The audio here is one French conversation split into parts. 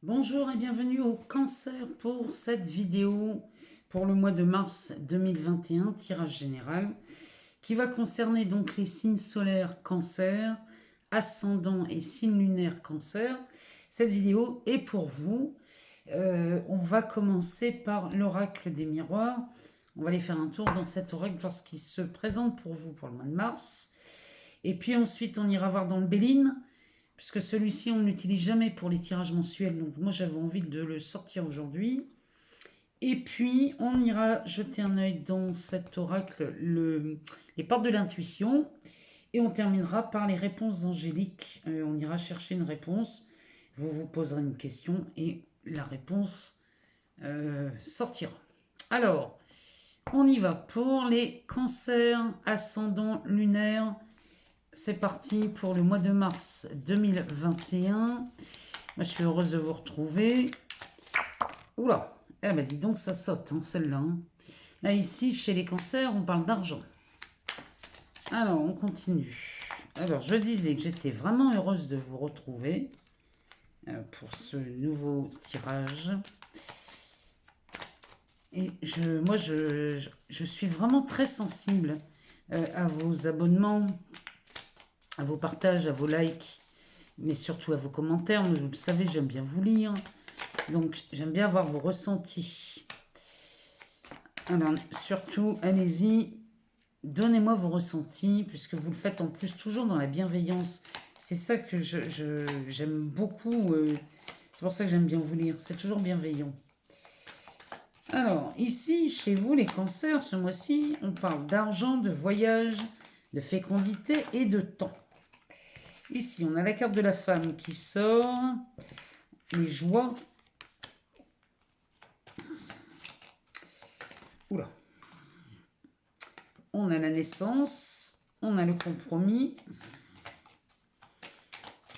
Bonjour et bienvenue au Cancer pour cette vidéo pour le mois de mars 2021, tirage général, qui va concerner donc les signes solaires Cancer, ascendant et signes lunaires Cancer. Cette vidéo est pour vous. On va commencer par l'oracle des miroirs. On va aller faire un tour dans cet oracle, voir ce qui se présente pour vous pour le mois de mars. Et puis ensuite, on ira voir dans le Béline, puisque celui-ci, on ne l'utilise jamais pour les tirages mensuels. Donc moi, j'avais envie de le sortir aujourd'hui. Et puis, on ira jeter un œil dans cet oracle, les portes de l'intuition. Et on terminera par les réponses angéliques. On ira chercher une réponse. Vous vous poserez une question et la réponse sortira. Alors, on y va pour les cancers ascendants lunaires. C'est parti pour le mois de mars 2021. Moi, je suis heureuse de vous retrouver. Oula, eh ben dis donc, ça saute, hein, celle-là. Hein. Là, ici, chez les cancers, on parle d'argent. Alors, on continue. Alors, je disais que j'étais vraiment heureuse de vous retrouver pour ce nouveau tirage. Et moi, je suis vraiment très sensible à vos abonnements, à vos partages, à vos likes, mais surtout à vos commentaires. Vous le savez, j'aime bien vous lire. Donc, j'aime bien voir vos ressentis. Alors, surtout, allez-y, donnez-moi vos ressentis, puisque vous le faites en plus toujours dans la bienveillance. C'est ça que j'aime beaucoup. C'est pour ça que j'aime bien vous lire. C'est toujours bienveillant. Alors, ici, chez vous, les cancers, ce mois-ci, on parle d'argent, de voyage, de fécondité et de temps. Ici, on a la carte de la femme qui sort, les joies. Oula. On a la naissance, on a le compromis.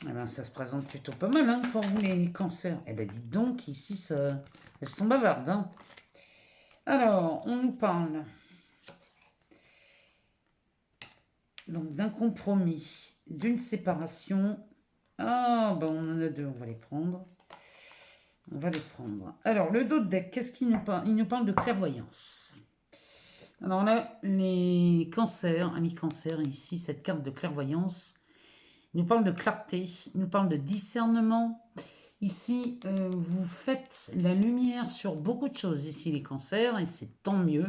Eh ben, ça se présente plutôt pas mal hein, pour vous les cancers. Eh bien, dites donc, ici, elles sont bavardes. Hein. Alors, on nous parle donc d'un compromis, d'une séparation. Ah, ben on en a deux, on va les prendre. On va les prendre. Alors, le dos de deck, qu'est-ce qu'il nous parle? Il nous parle de clairvoyance. Alors là, les cancers, amis cancers, ici, cette carte de clairvoyance nous parle de clarté, nous parle de discernement. Ici, vous faites la lumière sur beaucoup de choses, ici, les cancers, et c'est tant mieux.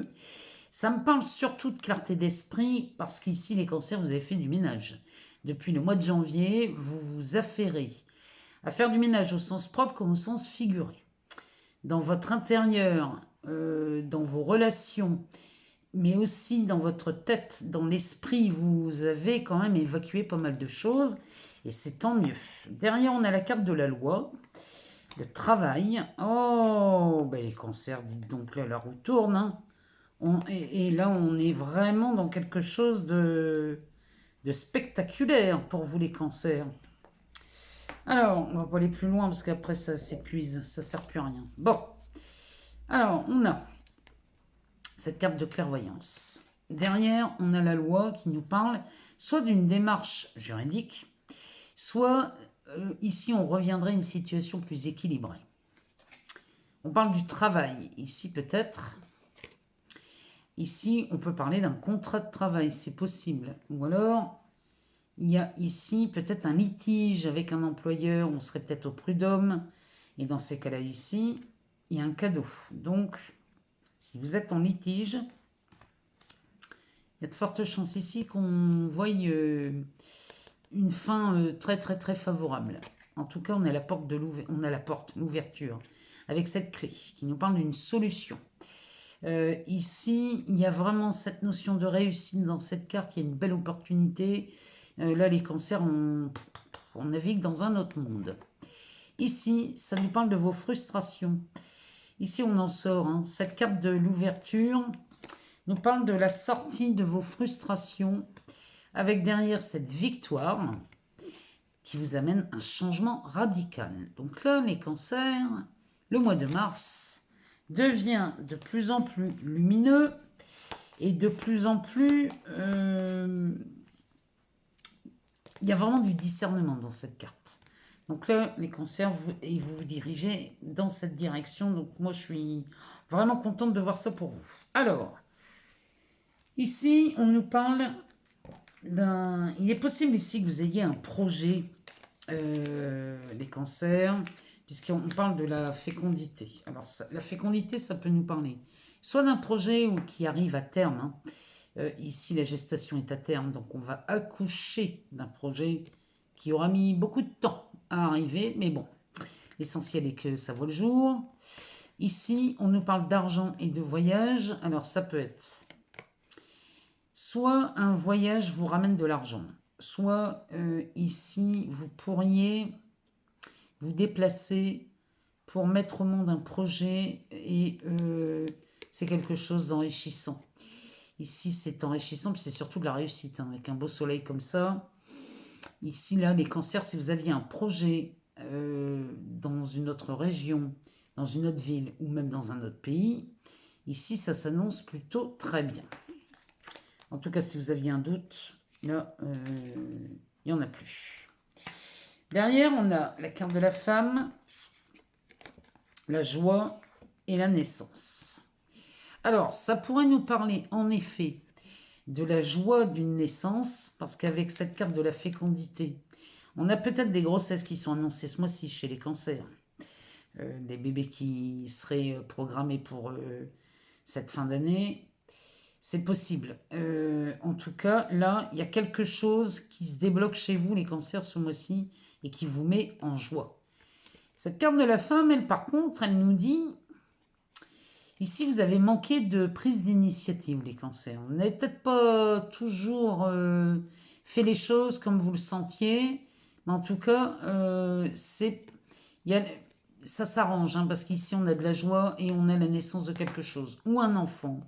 Ça me parle surtout de clarté d'esprit, parce qu'ici, les cancers, vous avez fait du ménage. Depuis le mois de janvier, vous vous affairez à faire du ménage au sens propre comme au sens figuré. Dans votre intérieur, dans vos relations, mais aussi dans votre tête, dans l'esprit, vous avez quand même évacué pas mal de choses, et c'est tant mieux. Derrière, on a la carte de la loi, le travail. Oh, ben les cancers, dites donc là, la roue tourne. Hein. Et là, on est vraiment dans quelque chose de spectaculaire pour vous, les cancers. Alors, on va pas aller plus loin parce qu'après ça s'épuise, ça sert plus à rien. Bon, alors on a cette carte de clairvoyance. Derrière, on a la loi qui nous parle soit d'une démarche juridique, soit ici on reviendrait à une situation plus équilibrée. On parle du travail, ici peut-être. Ici, on peut parler d'un contrat de travail, c'est possible. Ou alors, il y a ici peut-être un litige avec un employeur, on serait peut-être au prud'homme. Et dans ces cas-là ici, il y a un cadeau. Donc, si vous êtes en litige, il y a de fortes chances ici qu'on voie une fin très très très favorable. En tout cas, on a la porte, l'ouverture, avec cette clé qui nous parle d'une solution. Ici, il y a vraiment cette notion de réussite dans cette carte, il y a une belle opportunité. Là, les cancers, on navigue dans un autre monde. Ici, ça nous parle de vos frustrations. Ici, on en sort. Hein. Cette carte de l'ouverture nous parle de la sortie de vos frustrations, avec derrière cette victoire qui vous amène un changement radical. Donc là, les cancers, le mois de mars devient de plus en plus lumineux et de plus en plus... il y a vraiment du discernement dans cette carte. Donc là, les cancers, vous vous dirigez dans cette direction. Donc moi, je suis vraiment contente de voir ça pour vous. Alors, ici, on nous parle d'un... Il est possible ici que vous ayez un projet, les cancers, puisqu'on parle de la fécondité. Alors, la fécondité, ça peut nous parler soit d'un projet qui arrive à terme. Ici, la gestation est à terme, donc on va accoucher d'un projet qui aura mis beaucoup de temps à arriver, mais bon, l'essentiel est que ça voit le jour. Ici, on nous parle d'argent et de voyage. Alors, ça peut être soit un voyage vous ramène de l'argent, soit ici, vous pourriez vous déplacer pour mettre au monde un projet et c'est quelque chose d'enrichissant. Ici, c'est enrichissant, puis c'est surtout de la réussite, hein, avec un beau soleil comme ça. Ici, là, les cancers, si vous aviez un projet dans une autre région, dans une autre ville ou même dans un autre pays, ici, ça s'annonce plutôt très bien. En tout cas, si vous aviez un doute, là, il n'y en a plus. Derrière, on a la carte de la femme, la joie et la naissance. Alors, ça pourrait nous parler, en effet, de la joie d'une naissance, parce qu'avec cette carte de la fécondité, on a peut-être des grossesses qui sont annoncées ce mois-ci chez les cancers. Des bébés qui seraient programmés pour cette fin d'année. C'est possible. En tout cas, là, il y a quelque chose qui se débloque chez vous, les cancers, ce mois-ci, et qui vous met en joie. Cette carte de la femme, elle, par contre, elle nous dit... Ici, vous avez manqué de prise d'initiative, les cancers. Vous n'avez peut-être pas toujours fait les choses comme vous le sentiez, mais en tout cas, ça s'arrange, hein, parce qu'ici, on a de la joie et on a la naissance de quelque chose, ou un enfant,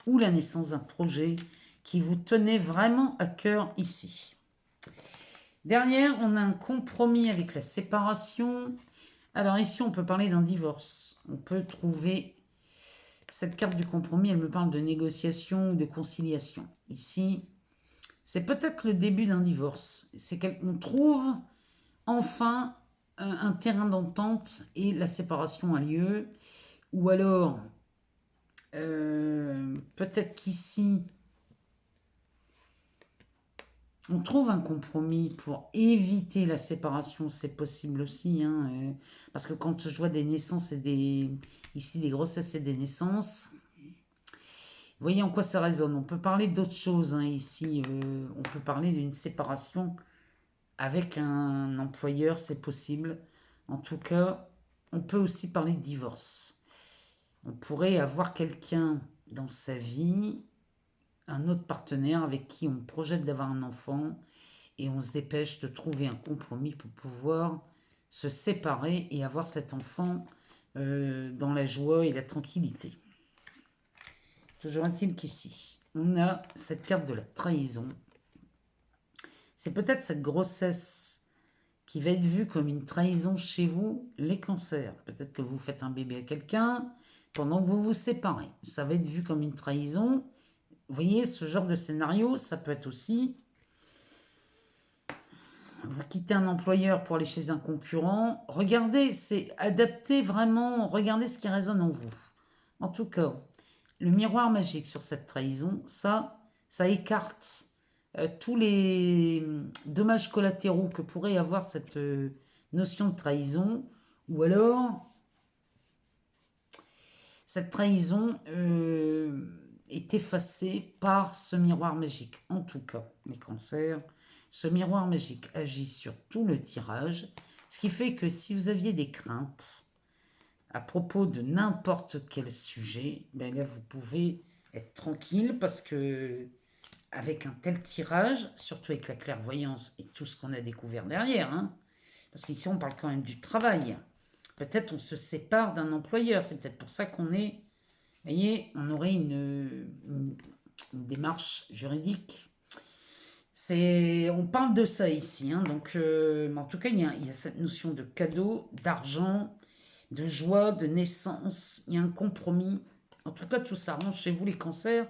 ou la naissance d'un projet qui vous tenait vraiment à cœur ici. Derrière, on a un compromis avec la séparation. Alors ici, on peut parler d'un divorce. On peut trouver... Cette carte du compromis, elle me parle de négociation ou de conciliation. Ici, c'est peut-être le début d'un divorce. C'est qu'on trouve enfin un terrain d'entente et la séparation a lieu. Ou alors, peut-être qu'ici, on trouve un compromis pour éviter la séparation, c'est possible aussi, hein, parce que quand je vois des naissances et ici des grossesses et des naissances, vous voyez en quoi ça résonne. On peut parler d'autres choses, hein, ici, on peut parler d'une séparation avec un employeur, c'est possible. En tout cas, on peut aussi parler de divorce. On pourrait avoir quelqu'un dans sa vie, un autre partenaire avec qui on projette d'avoir un enfant et on se dépêche de trouver un compromis pour pouvoir se séparer et avoir cet enfant dans la joie et la tranquillité. Toujours est-il qu'ici, on a cette carte de la trahison. C'est peut-être cette grossesse qui va être vue comme une trahison chez vous, les cancers. Peut-être que vous faites un bébé à quelqu'un pendant que vous vous séparez. Ça va être vu comme une trahison. Vous voyez, ce genre de scénario, ça peut être aussi... Vous quittez un employeur pour aller chez un concurrent. Regardez, c'est adapté vraiment. Regardez ce qui résonne en vous. En tout cas, le miroir magique sur cette trahison, ça écarte tous les dommages collatéraux que pourrait avoir cette notion de trahison. Ou alors, cette trahison est effacée par ce miroir magique. En tout cas, les cancers... Ce miroir magique agit sur tout le tirage, ce qui fait que si vous aviez des craintes à propos de n'importe quel sujet, ben là vous pouvez être tranquille parce que avec un tel tirage, surtout avec la clairvoyance et tout ce qu'on a découvert derrière, hein, parce qu'ici on parle quand même du travail. Peut-être on se sépare d'un employeur, c'est peut-être pour ça qu'on est, vous voyez, on aurait une démarche juridique. On parle de ça ici, hein, donc en tout cas il y a cette notion de cadeau, d'argent, de joie, de naissance, il y a un compromis. En tout cas tout s'arrange chez vous les cancers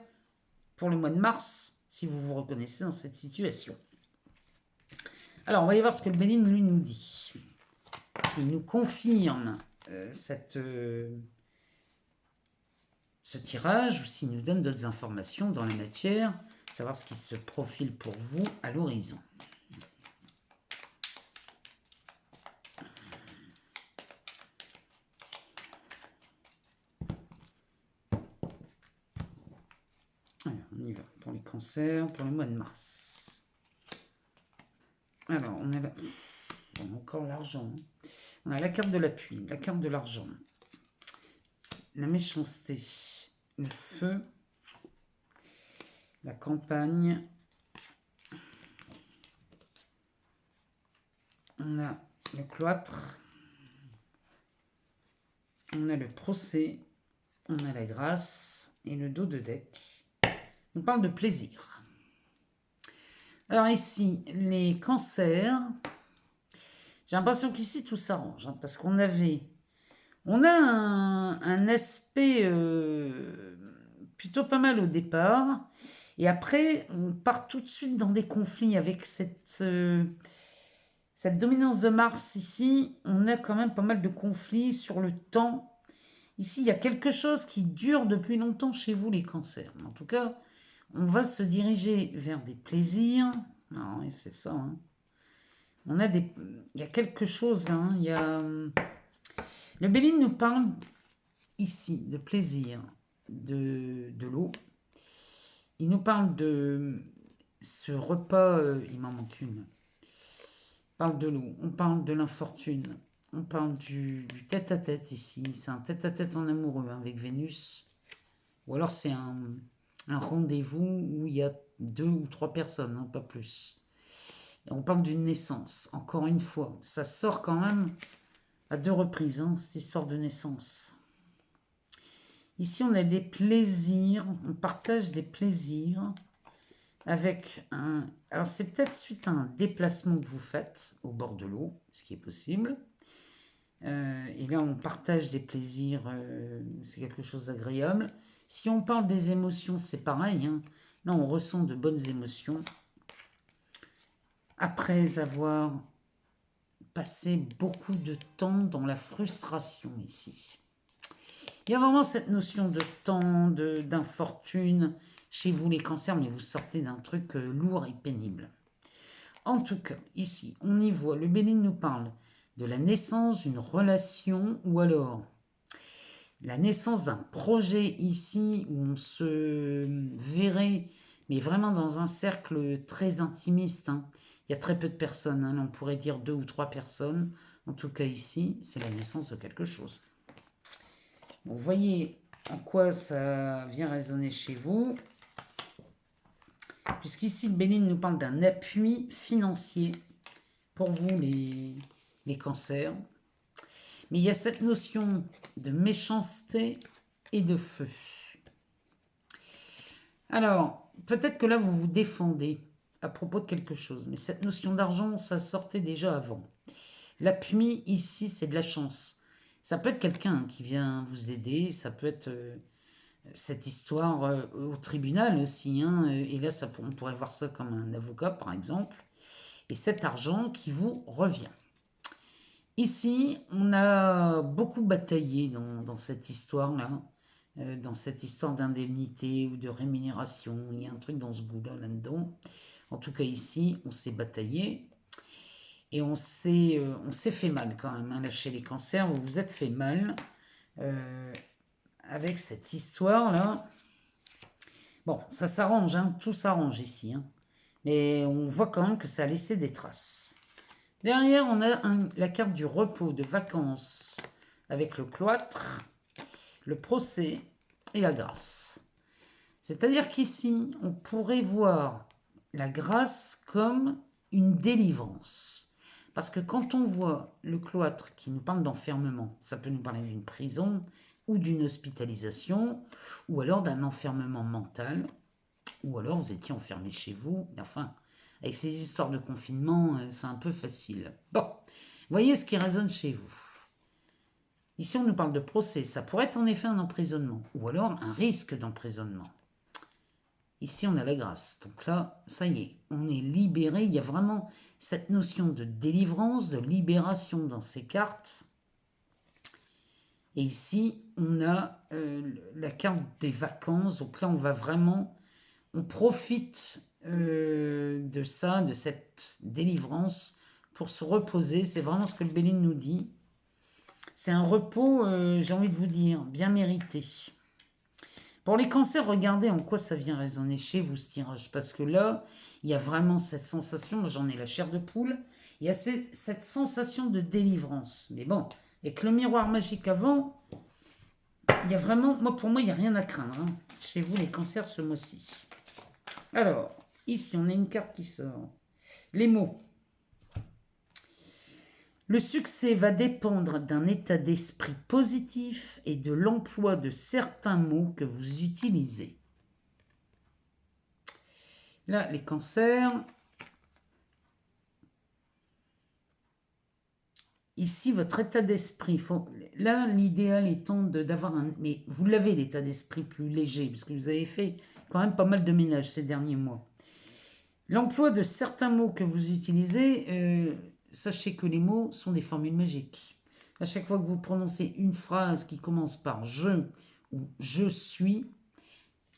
pour le mois de mars, si vous vous reconnaissez dans cette situation. Alors on va aller voir ce que le Béline lui nous dit. s'il nous confirme ce tirage ou s'il nous donne d'autres informations dans la matière, savoir ce qui se profile pour vous à l'horizon. Alors, on y va pour les cancers, pour le mois de mars. Alors, on a là, bon, encore l'argent. On a la carte de l'appui, la carte de l'argent, la méchanceté, le feu, la campagne. On a le cloître. On a le procès. On a la grâce et le dos de deck. On parle de plaisir. Alors ici, les cancers. J'ai l'impression qu'ici, tout s'arrange. Hein, parce qu'on a un aspect plutôt pas mal au départ. Et après, on part tout de suite dans des conflits avec cette dominance de Mars ici. On a quand même pas mal de conflits sur le temps. Ici, il y a quelque chose qui dure depuis longtemps chez vous, les cancers. En tout cas, on va se diriger vers des plaisirs. Non, c'est ça. Hein. Il y a quelque chose là. Hein. Il y a... Le Béline nous parle ici de plaisir, de l'eau. Il nous parle de ce repas, il m'en manque une. On parle de l'eau, on parle de l'infortune, on parle du tête-à-tête ici. C'est un tête-à-tête en amoureux hein, avec Vénus. Ou alors c'est un rendez-vous où il y a 2 ou 3 personnes, hein, pas plus. Et on parle d'une naissance, encore une fois. Ça sort quand même à 2 reprises, hein, cette histoire de naissance. Ici, on a des plaisirs, on partage des plaisirs avec un... Alors, c'est peut-être suite à un déplacement que vous faites au bord de l'eau, ce qui est possible. Et là, on partage des plaisirs, c'est quelque chose d'agréable. Si on parle des émotions, c'est pareil. Hein. Là, on ressent de bonnes émotions. Après avoir passé beaucoup de temps dans la frustration ici. Il y a vraiment cette notion de temps, d'infortune chez vous les cancers, mais vous sortez d'un truc lourd et pénible. En tout cas, ici, on y voit, le Béline nous parle de la naissance d'une relation ou alors la naissance d'un projet ici où on se verrait, mais vraiment dans un cercle très intimiste. Hein. Il y a très peu de personnes, hein. On pourrait dire 2 ou 3 personnes. En tout cas ici, c'est la naissance de quelque chose. Bon, vous voyez en quoi ça vient résonner chez vous. Puisqu'ici, le Béline nous parle d'un appui financier pour vous, les cancers. Mais il y a cette notion de méchanceté et de feu. Alors, peut-être que là, vous vous défendez à propos de quelque chose. Mais cette notion d'argent, ça sortait déjà avant. L'appui, ici, c'est de la chance. Ça peut être quelqu'un qui vient vous aider. Ça peut être cette histoire au tribunal aussi. Hein, et là, on pourrait voir ça comme un avocat, par exemple. Et cet argent qui vous revient. Ici, on a beaucoup bataillé dans cette histoire-là, dans cette histoire d'indemnité ou de rémunération. Il y a un truc dans ce goût-là, là-dedans. En tout cas, ici, on s'est bataillé et on s'est fait mal quand même. Hein, là, chez les cancers, vous vous êtes fait mal avec cette histoire-là. Bon, ça s'arrange, hein, tout s'arrange ici. Hein, mais on voit quand même que ça a laissé des traces. Derrière, on a la carte du repos, de vacances, avec le cloître, le procès et la grâce. C'est-à-dire qu'ici, on pourrait voir la grâce comme une délivrance. Parce que quand on voit le cloître qui nous parle d'enfermement, ça peut nous parler d'une prison ou d'une hospitalisation, ou alors d'un enfermement mental, ou alors vous étiez enfermé chez vous, mais enfin... Avec ces histoires de confinement, c'est un peu facile. Bon, voyez ce qui résonne chez vous. Ici, on nous parle de procès. Ça pourrait être en effet un emprisonnement, ou alors un risque d'emprisonnement. Ici, on a la grâce. Donc là, ça y est, on est libéré. Il y a vraiment cette notion de délivrance, de libération dans ces cartes. Et ici, on a la carte des vacances. Donc là, on va vraiment... On profite de ça, de cette délivrance pour se reposer. C'est vraiment ce que le Béline nous dit. C'est un repos, j'ai envie de vous dire, bien mérité. Pour les cancers, regardez en quoi ça vient résonner chez vous ce tirage. Parce que là, il y a vraiment cette sensation, moi j'en ai la chair de poule, il y a cette sensation de délivrance. Mais bon, avec le miroir magique avant, il y a vraiment, pour moi, il n'y a rien à craindre. Hein, chez vous, les cancers, ce mois-ci. Alors, ici, on a une carte qui sort. Les mots. Le succès va dépendre d'un état d'esprit positif et de l'emploi de certains mots que vous utilisez. Là, les cancers. Ici, votre état d'esprit. Là, l'idéal étant d'avoir un... Mais vous l'avez, l'état d'esprit plus léger, parce que vous avez fait quand même pas mal de ménage ces derniers mois. L'emploi de certains mots que vous utilisez, sachez que les mots sont des formules magiques. À chaque fois que vous prononcez une phrase qui commence par « je » ou « je suis »,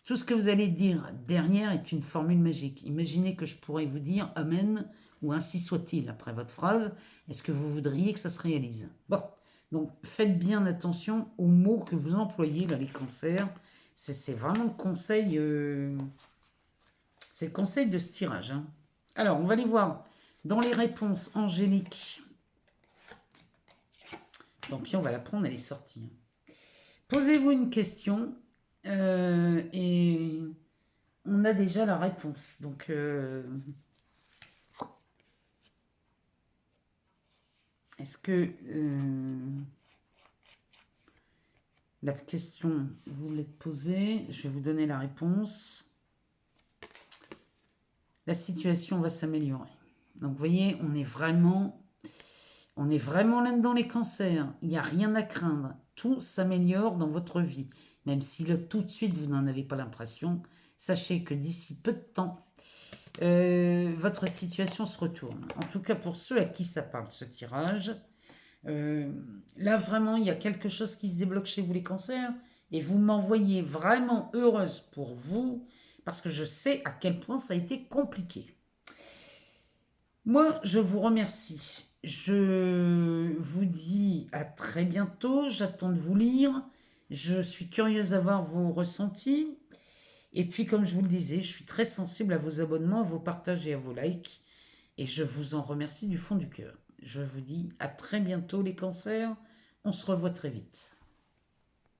tout ce que vous allez dire derrière est une formule magique. Imaginez que je pourrais vous dire « Amen » ou « ainsi soit-il » après votre phrase. Est-ce que vous voudriez que ça se réalise? Bon, donc faites bien attention aux mots que vous employez, là, les cancers. C'est vraiment le conseil... c'est le conseil de ce tirage. Hein. Alors, on va aller voir dans les réponses angéliques. Tant pis, on va la prendre, elle est sortie. Posez-vous une question et on a déjà la réponse. Donc, est-ce que la question, vous l'êtes posée? Je vais vous donner la réponse. La situation va s'améliorer. Donc, vous voyez, on est vraiment là-dedans les cancers. Il n'y a rien à craindre. Tout s'améliore dans votre vie. Même si là, tout de suite, vous n'en avez pas l'impression. Sachez que d'ici peu de temps, votre situation se retourne. En tout cas, pour ceux à qui ça parle, ce tirage, là, vraiment, il y a quelque chose qui se débloque chez vous, les cancers. Et vous m'envoyez vraiment heureuse pour vous, parce que je sais à quel point ça a été compliqué. Moi, je vous remercie. Je vous dis à très bientôt. J'attends de vous lire. Je suis curieuse à voir vos ressentis. Et puis, comme je vous le disais, je suis très sensible à vos abonnements, à vos partages et à vos likes. Et je vous en remercie du fond du cœur. Je vous dis à très bientôt les cancers. On se revoit très vite.